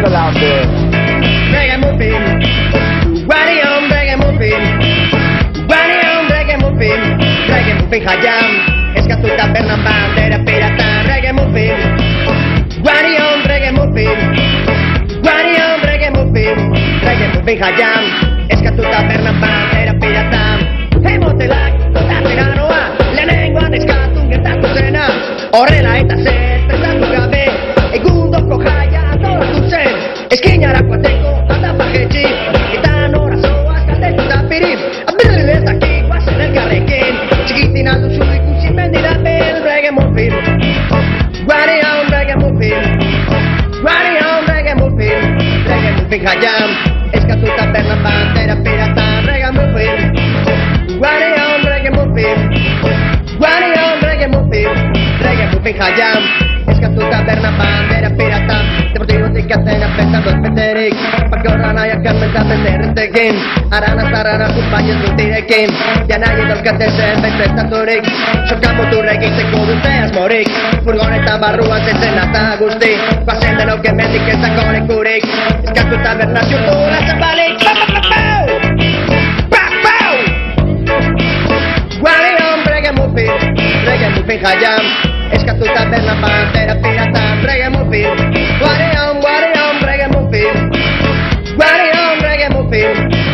people out there. Ragamuffin, Ragamuffin, Ragamuffin, Ragamuffin Hayam, eskatuta bernan bandera pirata. Ragamuffin, Ragamuffin, Ragamuffin Hayam, eskatuta bernan bandera pirata. Emotelak, tateranoa, lehenengoan eskatu gertatu zena. Horrela eta zer, pentsatu gabe, egundoko jaia antolatu zen. Eskinarako ateko, aldapajetxi, eta nora zoaz kaldetuta piri. Abirri lezaki, guazen elkarrekin, txikitin alduzu ikusi mendirapen. Ragamuffin, Ragamuffin, Ragamuffin, Ragamuffin Hayam, eskatuta bernan bandera pirata. Ragamuffin, Ragamuffin, Ragamuffin Hayam, eskatuta bernan bandera pirata. Deportibotik atzena pensando ezbeterik, pakorra nahiak karmentzen zerretekin. Arana zarrara kumpainez dutirekin, janai edolkatzen zen bezprestaturik. Soka moturra egiteko dute asmorik, furgoneta barruan zezen eta guzti. Guazen denok emendik ezako lekurik, eskatuta bernan txurtula zabalik. Ragamuffin Hayam, eskatuta bernan bandera pirata. Ragamuffin,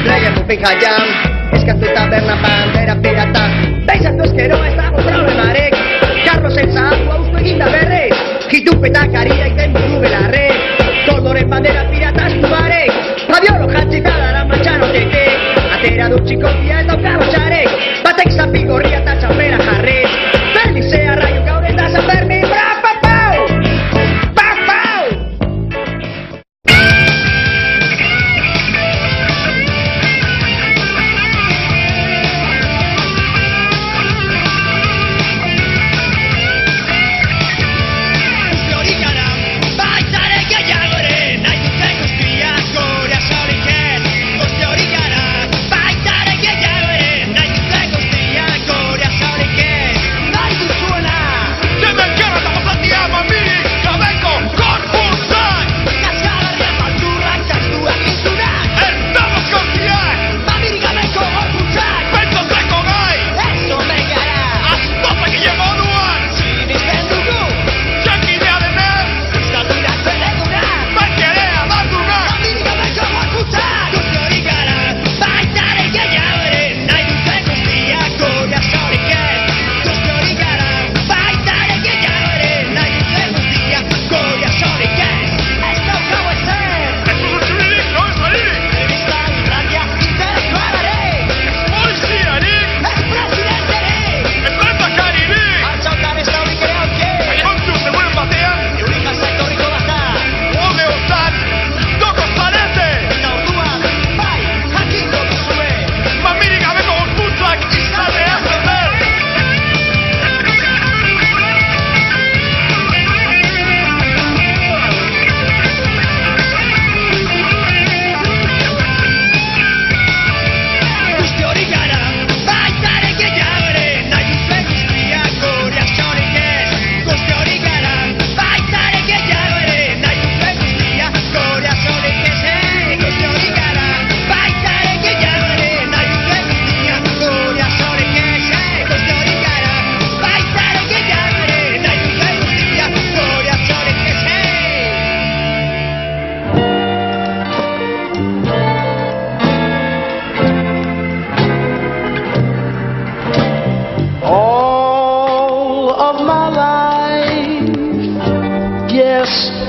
Ragamuffin Hayam, eskatuta bernan bandera pirata. Beizatu eskero ez dago problemarik, Carlosen zahatu haustu eginda berriz. Jitupetak ari daiten buru belarrik, koldoren bandera pirata astu barek. Rabiolo jantzita dara matxanotetik, atera dut txikotia ez daukaro txarek. Batek zapi gorria eta txapera jarriz, Felizea raio gaur eta San Fermin.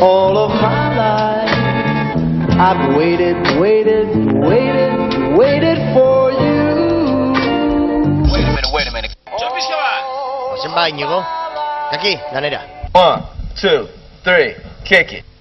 all of my life. I've waited, waited, waited, waited for you. Wait a minute. 좀 비켜봐. 무슨 말이냐고? 여기 나내라. 1, 2, 3, kick it.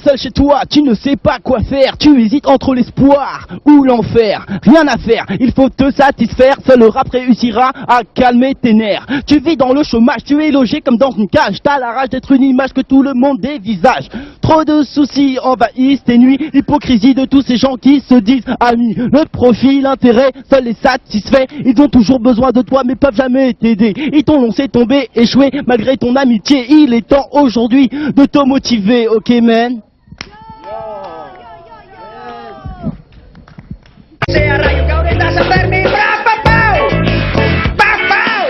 seul chez toi, tu ne sais pas quoi faire, tu hésites entre l'espoir ou l'enfer. Rien à faire, il faut te satisfaire, seul le rap réussira à calmer tes nerfs. Tu vis dans le chômage, tu es logé comme dans une cage, t'as la rage d'être une image que tout le monde dévisage. Trop de soucis envahissent tes nuits, l'hypocrisie de tous ces gens qui se disent amis. Le profit, l'intérêt, seuls les satisfaits, ils ont toujours besoin de toi mais peuvent jamais t'aider. Ils t'ont lancé tomber, échoué malgré ton amitié. Il est temps aujourd'hui de te motiver, ok man? Sea rayo gaur eta saberni bra pa pau pa pau.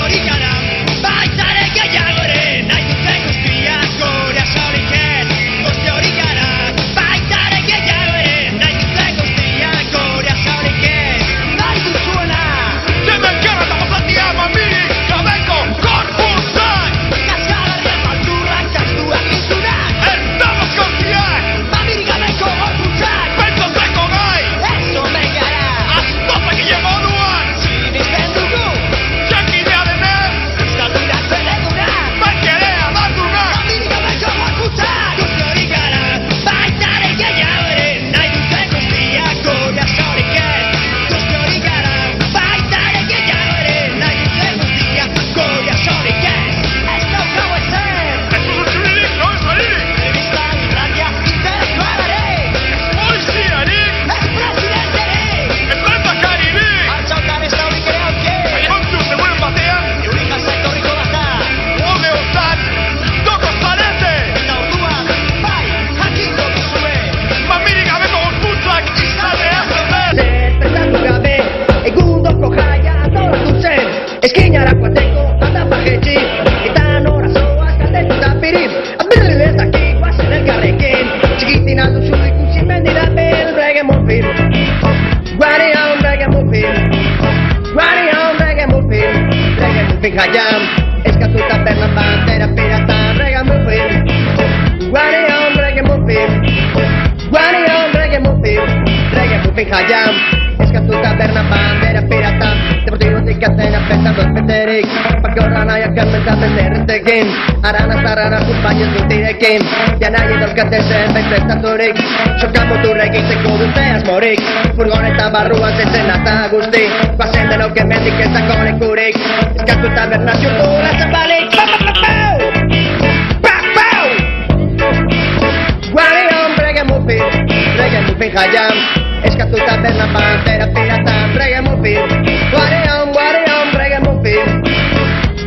Hori gara baitare gehiagoren nahi duten guztiak gure asoriken. Hori gara baitare gehiagoren nahi duten guztiak gure asoriken. Nahi duzuena Hemen gerra eta bazatia mamiri Gabeko korpusak Kaskalarriak baldurak kastuak duzunak Estamos kontiak Mamiri gabeko gorputzak Pentsateko gai Ez omen gara Aztopek ile moduan Sinisten dugu Jakidea denez Euskaldunak beledunak Bekerea bandunak Mamiri gabeko gorputzak Guzti hori gara baitare gehiagoren nahi duten guztiak gure asoriken. Guzti hori gara baitare gehiagoren nahi duten guztiak gure asoriken. Ez daukagu ezer Ez zuzuririk, no ez haririk Telebista, irratia, intelektualare Poliziarik Ez presidenterik Ez lehendakaririk Hartzautan ez daurik ere auke Kontu zegoen batean Euri jazak horriko bata Ome hotzan Doko zarete Eta orduan, bai, jakingo duzue Mamiri gabeko gorputzak Izanea zer Zer pentsatu gabe, egundoko jaia antolatu zen Eskinarako ateko, aldapa jetxi Eta nora zoaz galdetu tapiri Abirri ez dakik, guazen elkarrekin Txikitin alduzu ikusi mendirapen Reggae muffin Guari hon reggae muffin Guari hon reggae muffin Reggae muffin jaiam Eskatu tabernan bandera piratan Reggae muffin Guari hon reggae muffin Guari hon reggae muffin jaiam Eskatu tabernan bandera piratan Deportibotik atena pensando ezbeterik Pakorra nahiak kanbentzaten zerretekin Arana zarrara kumpainez dutirekin Janai edorkate zen bezpestaturik Soka moturrek egiteko dute asmorik Furgonetan barruan zetzen eta guzti Guazen denok emendik ez dako lekurik Eskatu tabernan txurgula zabalik Pau! Guari hon reggae muffin jaiam Eskatu tabernan bandera piratan Reggae muffin Guari hon reggae muffin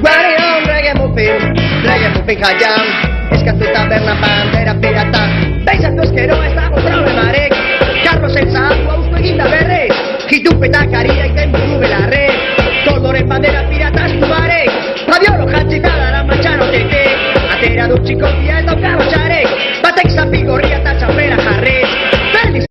Guari hon reggae muffin jaiam Eskatu tabernan bandera piratan Beizatu eskero ez dago problemarik Carlos elzahatu haustu eginda berriz Jitupetak ari daiten buru belarrik Koldoren bandera pirata astu barek Radiolo jantzita dara matxanotetik Atera dut txikotia ez daukaro txarek Batek zapi gorria eta txapera jarriz Feliz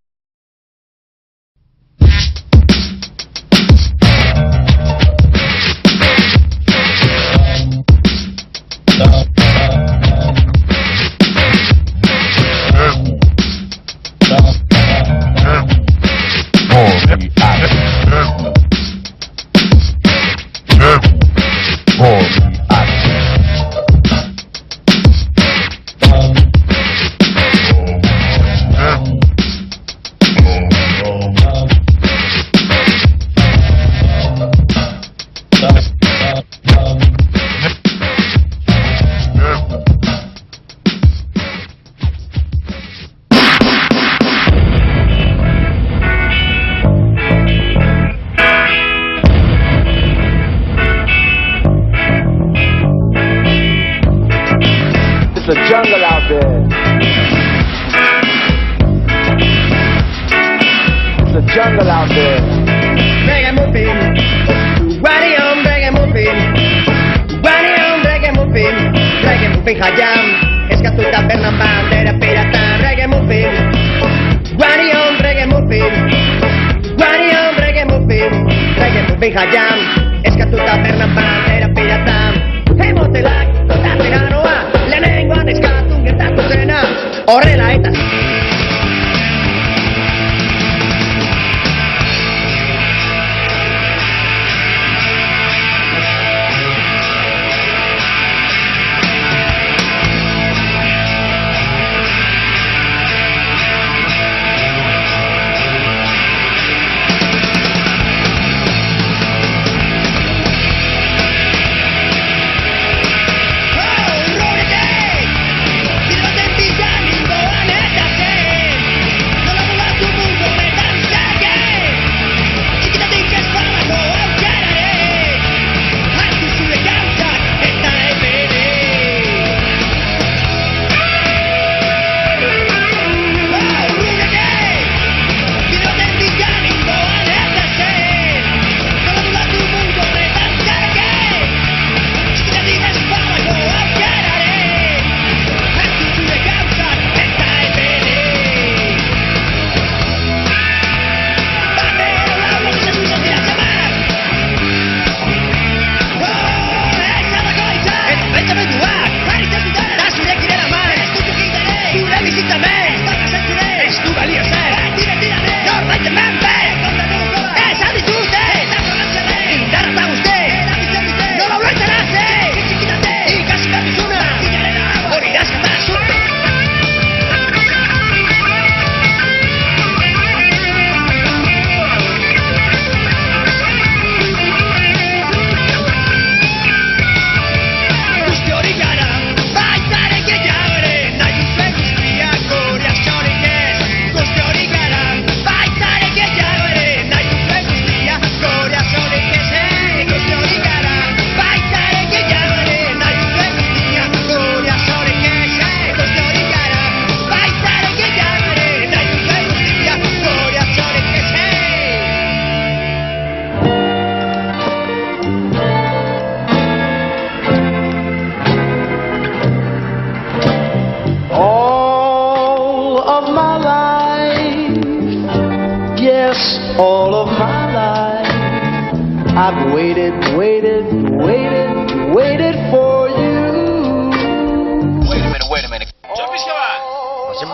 It's a jungle out there. It's a jungle out there. Reggae muffin Guari hon reggae muffin Guari hon reggae muffin jaiam Eskatu tabernan bandera piratan Reggae muffin Guari hon reggae muffin Guari hon reggae muffin jaiam Eskatu tabernan bandera piratan Emotelak kontatzera noa Lehenengoan eskatu gertatu zena Horrela eta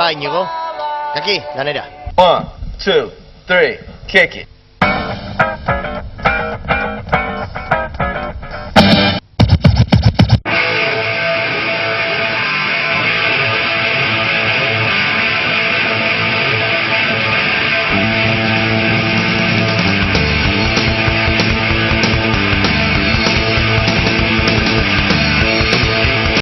Va, Íñigo. Kaki, lanera. 1, 2, 3, kick it.